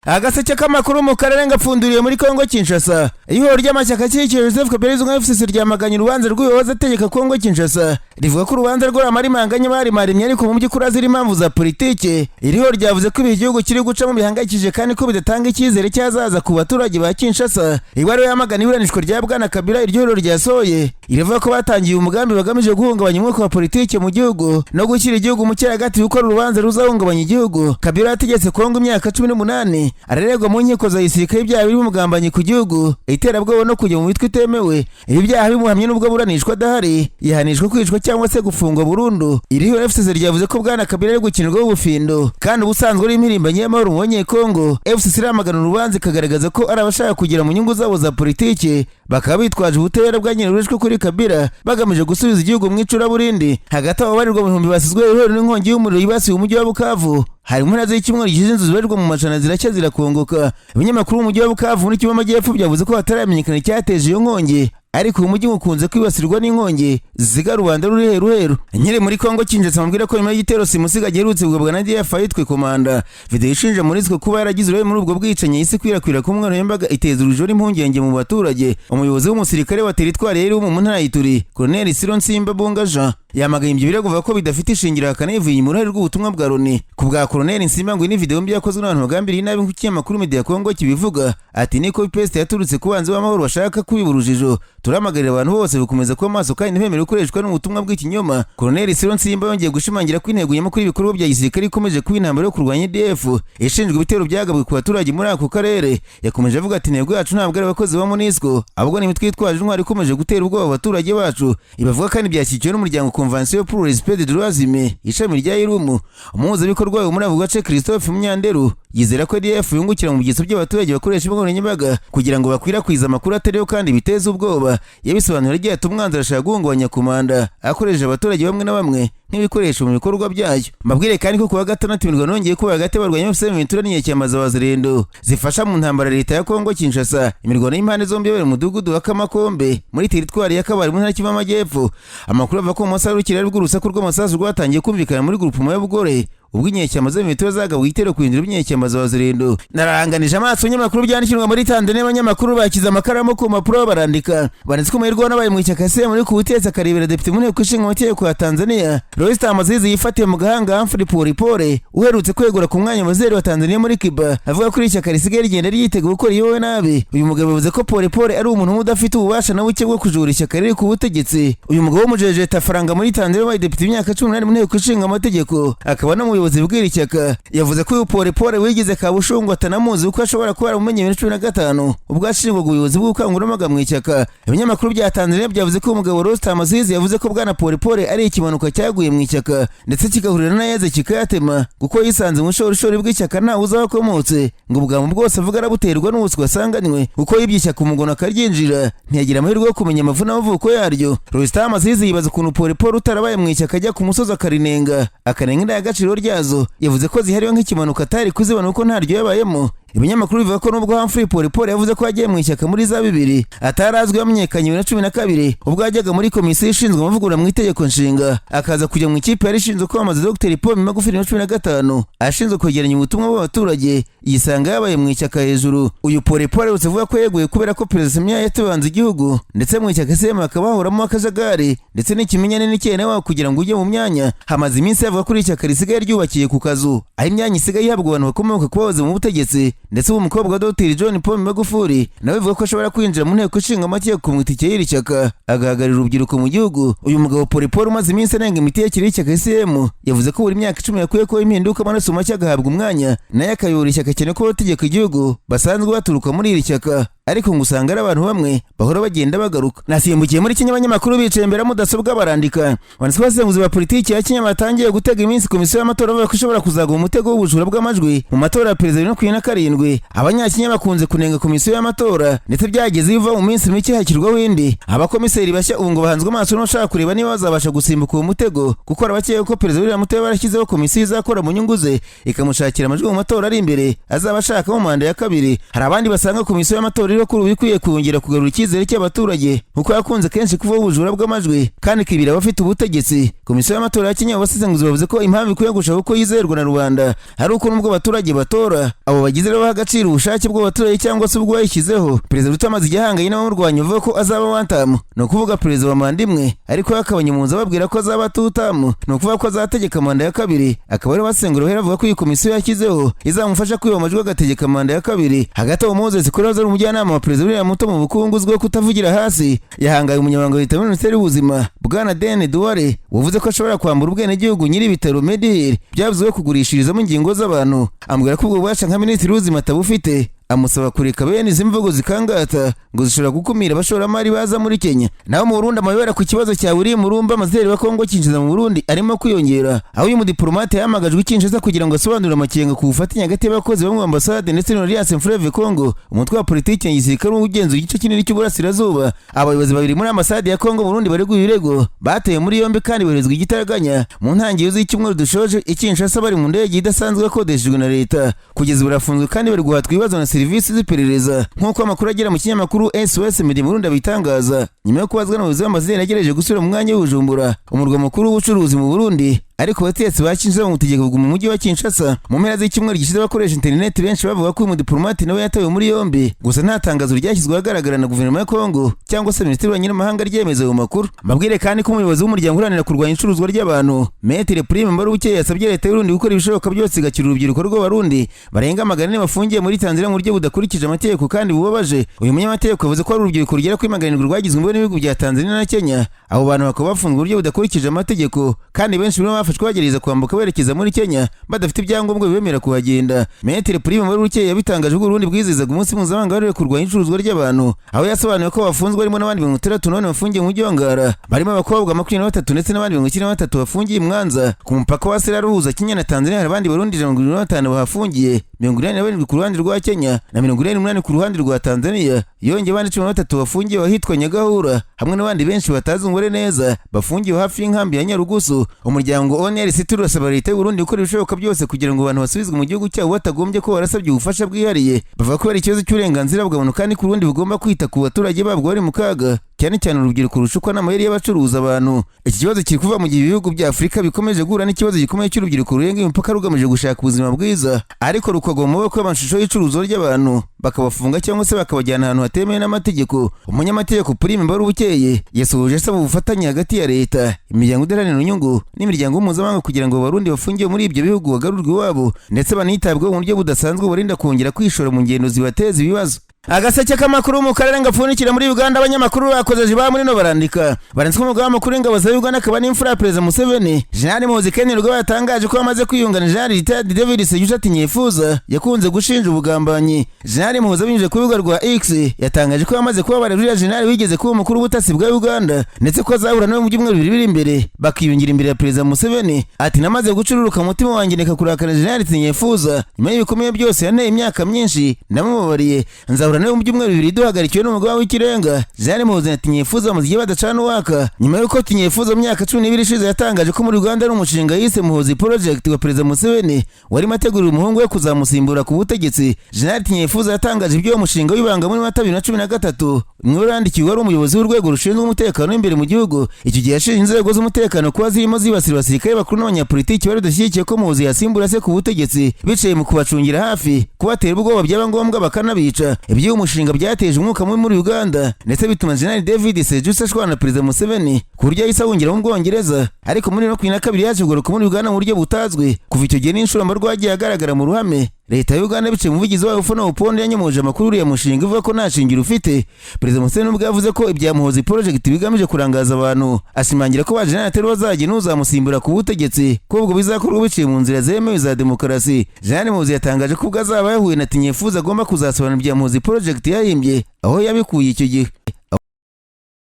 Agaseke k'amakuru mu karere ngapfunduriye muri Kongo Kinshasa. Ihoro ry'amashyaka cy'icyo Joseph Kabila izunga FCC ryamaganye urubanza rw'uyoboza ategeka Kongo Kinshasa. Rivuga ko urubanza rwo ramarimanganye bari ariko mu by'ukuri azira impamvu za politike. Iri horo ryavuze ko igihugu kiri guca mu bihangayikije kandi ko bidatanga icyizere cyazaza ku baturage ba Kinshasa. Iwari yamagana iburanishwa rya Bwana Kabila iryo horo ryasohoye. Irivuga ko batangiye umugambi bagamije guhungabanya umwuka wa politike mu gihugu no gushyira igihugu mu cyagati gukora urubanza ruzahungabanya igihugu. Kabila yategetse Kongo imyaka 18 arererwa mu nkiko za gisirikare ibyaha birimo umugambanyi ku gihugu, iterabwoba no kujya mu mitwe itemewe. Ibi byaha bimuhamye n'ubwo buranishwa adahari, yahanishwa kwicwa cyangwa se gufungwa burundu. Iri horo FCC ryavuze ko Bwana Kabila ari gukinirwaho ubufindo kandi ubusanzwe ari impirimbanyi y'amahoro mu Banyekongo. FCC iramagana urubanza ikagaragaza ko ari abashaka kugira mu nyungu zabo za politike, bakaba bitwaje ubutabera bwa nyir'urishwe kuri Kabila bagamije gusubiza igihugu mu icuraburindi. Hagati aho barirwa mu bihumbi basizwe ihoro n'inkongi y'umuriro yibasiye umujyi wa Bukavu. Hari mu ntara z'icyumweru gishize inzu zibarirwa mu macana ziracya zirakongoka. Ibinyamakuru mu mujyi wa Bukavu n'ikigo Amajyepfo byavuze ko hataramenyekana icyateje iyo nkongi, ariko uyu mujyi ukunze kwibasirwa n'inkongi ziga rubanda ruri heru. Nyiri muri Kongo Kinshasa mubwira ko nyuma y'igitero simusiga giherutse bugabwa na DF yitwe Komanda. Video ishinja Monusco kuba yaragize uruhare muri ubwo bwicanyi isi kwirakwira ku mwana yambaga iteza urujo n'impungenge mu baturage. Umuyobozi w'umusirikare wa teritwari yari mu ntara y'Ituri, Colonel Siro Nsimba Bunga Jean, yamagaye ibyo birego kuva ko bidafite ishingiro akanivuye mu ruhare rw'ubutumwa bwa Loni. Ku bwa Colonel Nsimba ngo ni video mbi yakozwe n'abantu bagambiriye nabi nk'ikinyamakuru Media Congo kibivuga, ati ni copy paste yaturutse ku banzi b'amahoro bashaka kubiba urujijo. Turamagarira abantu bose gukomeza kuba maso kandi ntibemere gukoreshwa n'ubutumwa bw'ikinyoma. Colonel Siro Nsimba yongeye gushimangira ko intego nyamukuru y'ibikorwa bya gisirikare ikomeje kuba intambara yo kurwanya DF ishinzwe ibitero byagabwe ku baturage muri ako karere. Yakomeje avuga ati intego yacu ntabwo ari abakozi ba Monusco, ahubwo ni imitwe yitwaje intwari ikomeje gutera ubwoba abaturage bacu. Ibavuga kandi byashyikiwe n'umuryango Convention pour le respect des droits humains ishami rya Irumu. Umuhuzabikorwa muri ako gace Christophe Munyanderu yizera ko DF yungukira mu byiso by'abaturage bakoresha imbuga nkoranyambaga kugira ngo bakwirakwize amakuru atariyo kandi biteze ubwoba. Yabisobanura agira ati umwanzi arashaka guhungabanya Komanda akoresheje abaturage bamwe na bamwe nk'ibikoresho mu bikorwa byayo. Mabwire kandi ko kuwa gatandatu imirwano yongeye kuba hagati y'abarwanyi b'M23 n'inyeshyamba za Wazalendo zifasha mu ntambara leta ya Kongo Kinshasa. Imirwano y'impande zombi yabereye mu mudugudu wa Kamakombe muri teritwari ya Kabari mu ntara y'Kivu Amajyepfo. Amakuru ava ko mu masaha y'urukirari rw'urusaku rw'amasasu rwatangiye kumvikana muri grupuma ya Bugore ubwo inyeshyamba z'M23 zagabwe igitero ku bindiro by'inyeshyamba za Wazalendo. Nararanganije amaso y'amakuru byandikirwa muri Tanzania. Abanyamakuru bakiza amakaramu ku mpapuro barandika, banditse ko mahirwe n'abaye mu ishyaka se muri kubutetsa akarebera depite mu nteko ishinga amategeko ya Tanzania. Royster Amazizi yifatiye mu gahanga Humphrey Polepole uherutse kwegura ku mwanya waziri wa Tanzania muri Cuba, avuga ko ishyaka risigaye rigenda ryiteguye gukora iyowe nabi. Uyu mugabo yavuze ko Polepole ari umuntu udafite ububasha na buke bwo kujura ishyaka riri ku butegetsi. Uyu mugabo w'umujejeta faranga muri Tanzania wabaye depite imyaka 18 mu nteko ishinga amategeko, akaba no umuyobozi bw'iri ishyaka. Yavuze ko uyu Polepole wigize kabushungu atanamuzi uko ashobora kuba aramumenye 2015 ubwo ashinjwaga ubuyobozi bw'ubukangurambaga mu ishyaka. Ibinyamakuru bya Tanzania byavuze ko umugabo Royster Amazizi yavuze ko Bwana Polepole ari ikimanuka cyaguye mu ishyaka ndetse kigahurira na Yeze kikayatema kuko yisanze mu shorishori bw'ishyaka nta uza wakomotse, ngo ubwamo bwose avuga arabuterwa n'ubuswa asanganywe kuko yibye ishyaka umugono akaryinjira ntiyagira amahirwe yo kumenya amavuna y'amavuko yaryo. Royster Amazizi yibaza ukuntu Polepole utarabaye mu ishyaka ajya ku musozi akarinenga indangagaciro ryazo. Yavuze ko zihariwe nk'ikimanuka atari kuzibona uko ntaryo yabayemo. Ibinyamakuru bivuga ko nubwo Humphrey Polepole yavuze ko yagiye mu ishyaka muri za 2000 atarazwi yamenyekanye na 12 ubwo yajyaga muri komisiyo ishinzwe amavugurura mu itegeko nshinga, akaza kujya mu ikipe yari ishinzwe kwamamaza Dr Paul Magufuli na 2015 ashinzwe kwegeranya ubutumwa bw'abaturage, yisanga yabaye mu ishyaka hejuru. Uyu Polepole uvuga ko yeguye kubera ko Perezida Samia yatubanze igihugu ndetse mu ishyaka sema akabahoramo akajagari ndetse n'ikimenyane n'icyene wabo kugira ngo ujye mu myanya. Hamaze iminsi yavuga ko ishyaka risigaye ryubakiye ku kazu, aho imyanya isigaye ihabwa abantu bakomoka kubahoze mu butegetsi. Ndetse uwo mukobwa wa Dr John Paul Magufuli nawe bivuga ko ashobora kwinjira mu nteko ishinga amategeko mu itike y'iri shyaka agahagararira urubyiruko mu gihugu. Uyu mugabo Polepole umaze iminsi anenga imitegekere y'ishyaka CCM yavuze ko buri myaka 10 yakwiye ko impinduka amaraso make agahabwa umwanya naye akayobora ishyaka cyane ko bategeka igihugu basanzwe baturuka muri iri shyaka, ariko ngo usanga ari abantu bamwe bahora bagenda bagaruka. Nasimbukiye muri Kenya abanyamakuru bicaye imbere mudasobwa barandika, banditse abasenguzi ba politiki ya Kenya batangiye gutega iminsi komisiyo y'amatora bavuga ko ishobora kuzaga umutego w'ubujura bw'amajwi mu matora ya perezida 2027. Abanyakenya bakunze kunenga komisiyo y'amatora ndetse byageze biva mu minsi mike hakirwaho indi. Abakomiseri bashya ubu ngo bahanzwe amaso n'ushaka kureba niba bazabasha gusimbuka uwo mutego kuko arabakeye ko perezida William Ruto barashyizeho komisiyo izakora mu nyungu ze ikamushakira amajwi mu matora ari imbere azaba ashaka mu manda ya kabiri. Hari abandi basanga komisiyo y'amatora iriho kuri ubu ikwiye kongera kugarura icyizere cy'abaturage kuko yakunze kenshi kuvaho ubujura bw'amajwi kandi ikibira abafite ubutegetsi. Komisiyo y'amatora ya Kenya abasesenguzi bavuze ko impamvu ikwiye gushaka uko yizerwa na rubanda hari uko nubwo abaturage batora abo bagize baha agaciro ubushake bw'abaturage cyangwa se ubwo bayishyizeho. Perezida Ruto amaze igihanganye n'abamurwanya avuga ko azaba wantamu, ni ukuvuga perezida wa manda imwe, ariko yakabanye mu nzu ababwira ko azaba tutamu, ni ukuvuga ko azategeka manda ya kabiri. Akaba ari basengura bahera avuga ko iyi komisiyo yashyizeho izamufasha kwiba amajwi agategeka manda ya kabiri. Hagati aho Moses Kuroza ari umujyanama wa perezida William Ruto mu bukungu uzwiho kutavugira hasi yahangaye umunyamabanga wa leta muri Minisiteri y'Ubuzima Bwana Dene Duwale wavuze ko ashobora kwambura ubwenegihugu nyiri ibitaro Medihir byavuzwe kugurishirizamo ingingo z'abantu. Ambwira ko ubwo bubasha nka Minisitiri w'Ubuzima atabufite, amusaba kureka bene izi mvugo zikangata ngo zishobora gukumira abashoramari baza muri Kenya. Naho mu Burundi amayobera ku kibazo cya William Murumba ambasaderi wa Kongo Kinshasa mu Burundi arimo kwiyongera, aho uyu mudiplomate yahamagajwe Kinshasa kugira ngo asobanurire amakenga ku bufatanye hagati y'abakozi bo mu ambasade ndetse n'Alliance Fleuve Congo, umutwe wa politiki y'igisirikare ugenzura igice kinini cy'uburasirazuba. Abayobozi babiri muri ambasade ya Kongo mu Burundi bareguye ibirego bateye muri yombi kandi boherezwa igitaraganya mu ntangiriro z'icyumweru dushoje i Kinshasa bari mu ndege idasanzwe yakodeshejwe na leta. Kugeza barafunzwe kandi bari guhatwa ibibazo na serivisi z'iperereza nk'uko amakuru agera mu kinyamakuru SOS Media mu Burundi abitangaza. Nyuma yo kubazwa n'abayobozi b'ambasaderi yagerageje gusubira mu mwanya w'Ubujumbura, umurwa mukuru w'ubucuruzi mu Burundi, ariko abategetsi ba Kinshasa bamutegeka kuguma mu mujyi wa Kinshasa. Mu mpera z'icyumweru gishize bakoresha internet benshi bavuga ko uyu mudiplomate nawe yatawe muri yombi, gusa nta tangazo ryashyizwe ahagaragara na guverinoma ya Kongo cyangwa se Minisiteri y'Ububanyi n'Amahanga ryemeza ayo makuru. Mabwire kandi ko umuyobozi w'umuryango uharanira kurwanya icuruzwa ry'abantu Maître Prime Mbarubuke yasabye leta y'Urundi gukora ibishoboka byose igakira urubyiruko rw'Abarundi barenga 400 bafungiye muri Tanzania mu buryo budakurikije amategeko kandi bubabaje. Uyu munyamategeko yavuze ko ari urubyiruko rugera kuri 700 rwagizwe mu bihugu bya Tanzania na Kenya. Abo bantu bakaba bafunzwe mu buryo budakurikije amategeko kandi benshi muri bo bafashwe bagerageza kwambuka berekeza muri Kenya badafite ibyangombwa bibemera kuhagenda. Maître Prime Mbarubuke yabitangaje ubwo Burundi bwizizaga umunsi mpuzamahanga wahariwe kurwanya icuruzwa ry'abantu, aho yasobanuye ko bafunzwe barimo n'abandi 64 bafungiye mu mujyi wa Ngara, barimo abakobwa 23 ndetse n'abandi 23 bafungiye Mwanza. Ku mupaka wa Sera ruhuza Kenya na Tanzania hari abandi Barundi 25 bahafungiye, 47 ku ruhande rwa Kenya na 48 ku ruhande rwa Tanzania. Yongeye abandi 13 bafungiye ahitwa Nyagahura hamwe n'abandi benshi batazi umubare neza bafungiye hafi y'inkambi ya Nyarugusu. Umuryango ONLC turasaba leta y'u Burundi gukora ibishoboka byose kugira ngo abantu basubizwe mu gihugu cyabo batagombye ko barasabye ubufasha bwihariye. Bavuga ko ari ikibazo cy'uburenganzira bw'abantu kandi ku Burundi bugomba kwita ku baturage babwo bari mu kaga, cyane cyane urubyiruko rushukwa n'amayeri y'abacuruza abantu. Iki kibazo kiri kuva mu gihe ibihugu bya Afurika bikomeje guhura n'ikibazo gikomeye cy'urubyiruko rurenga imipaka rugamije gushaka ubuzima bwiza, ariko rukagwa mu maboko y'amashusho y'icuruzwa ry'abantu bakabafunga cyangwa se bakabajyana ahantu hatemewe n'amategeko. Umunyamategeko Prime Mbarubukeye yasohoje asaba ubufatanye hagati ya leta, imiryango idaharanira inyungu n'imiryango mpuzamahanga kugira ngo Abarundi bafungiye muri ibyo bihugu bagarurwe iwabo ndetse banitabweho mu buryo budasanzwe barinda kongera kwishora mu ngendo zibateza ibibazo. Agaseke k'amakuru mu karere ngapfunikira muri Uganda. Abanyamakuru bakozeje ba muri no barandika baranditswe umugaba w'amakuru w'ingabo za Uganda akaba n'imfura ya Perezida Museveni. Jenerali Muhoozi Kainerugaba yatangaje ko amaze kwiyunga na Jenerali Retired David Sejusa Tinyefuza yakunze gushinja ubugambanyi. Jenerali Muhoozi abinyujije ku rubuga rwa X yatangaje ko yamaze kuba barejurira Jenerali wigeze kuba umukuru w'ubutasi bwa Uganda ndetse ko azahura nawe mu byumweru bibiri imbere bakiyungira imbere ya Perezida Museveni. Ati namaze gucururuka umutima wanjye ndeka kurakana Jenerali Tinyefuza nyuma y'ibikomeye byose yanteye imyaka myinshi ndamubabariye, nzahura nawe mu byumweru bibiri duhagarikiwe n'umugaba w'ikirenga. Jenerali Muhoozi na Tinyefuza mu gihe badacana uwaka nyuma y'uko Tinyefuza mu myaka 12 ishize yatangaje ko muri Uganda ari umushinga yise Muhoozi Project wa Perezida Museveni warimo ategurira umuhungu we kuzamusimbura ku butegetsi. Jenerali Tinyefuza yatangaje ibyo uwo mushinga w'ibanga muri Mata 2013 umwe yandikiwe wari umuyobozi w'urwego rushinzwe umutekano w'imbere mu gihugu. Icyo gihe yashinje inzego z'umutekano kuba zirimo zibasira abasirikare bakuru n'abanyapolitiki bari badashyigikiye ko Muhoozi yasimbura se ku butegetsi, bicaye mu kubacungira hafi, kubatera ubwoba byaba ngombwa bakanabica. Ibyo umushinga byateje umwuka mubi muri Uganda ndetse bituma Jenerali David Sejusa ashwana na Perezida Museveni ku buryo yahise ahungira mu Bwongereza. Ariko muri 2022 yaje kugaruka muri Uganda mu buryo butazwi. Kuva icyo gihe n'inshuro mba rwagiye agaragara mu ruhame. Leta ya Uganda bice mu buvugizi wayo Ufuna Upondo yanyomoje amakuru ya mushinga ivuga ko nta shingiro ufite. Perezida Museveni ubwo yavuze ko ibya Muhoozi Project bigamije kurangaza abantu, ashimangira ko baje Jenerali bazajya n'uzamusimbura ku butegetsi ko ubwo bizakorwa biciye mu nzira zemewe za demokarasi. Jenerali Muhoozi yatangaje ko ubwo azaba yahuye na Tinyefuza agomba kuzasobanura ibya Muhoozi Project yahimbye aho yabikuye icyo gihe.